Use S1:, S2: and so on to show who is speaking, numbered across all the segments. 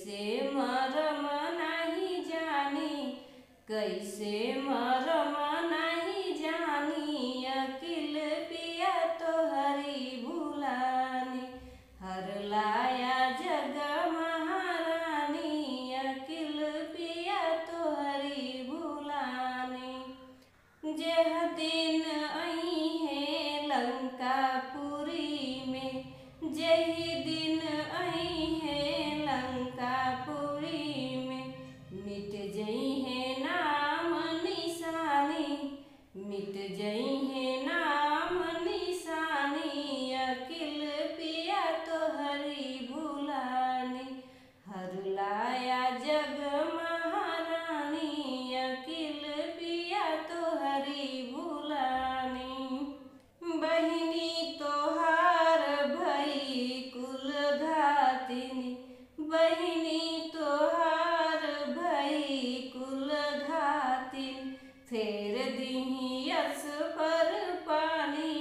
S1: कैसे मरम नहीं जानी, कैसे मरम नहीं जानी, अकिल पिया तोहरी भुलानी। हर लाया जग महारानी, अकिल पिया तोहरी भुलानी। जेह दिन आई है लंकापुरी में, जेही दिन आई है लंकापुरी में, मिट जई है नाम निशानी, मिट जई है नाम निशानी, अकिल पिया तोहरी भुलानी। हर लाया जग महारानी, अकिल पिया तोहरी भुलानी। बहिनी तोहार भई कुल घातिनी, बहिनी तोहार भई कुल घातिन, फेर दिही यस पर पानी,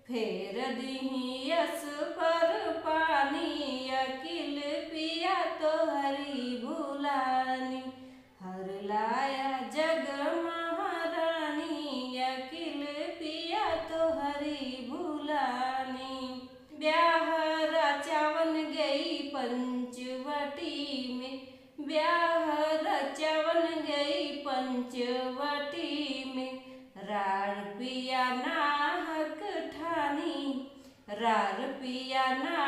S1: फेर दिही यस पर पानी, अकिल पिया तोहरी भुलानी। हर लाया जग महारानी, अकिल पिया तोहरी भुलानी। ब्याह रचावन गई पंचवटी में, ब्याह रचावन गई पंचवटी में, रार पिया नाहक ठानी, रार पिया ना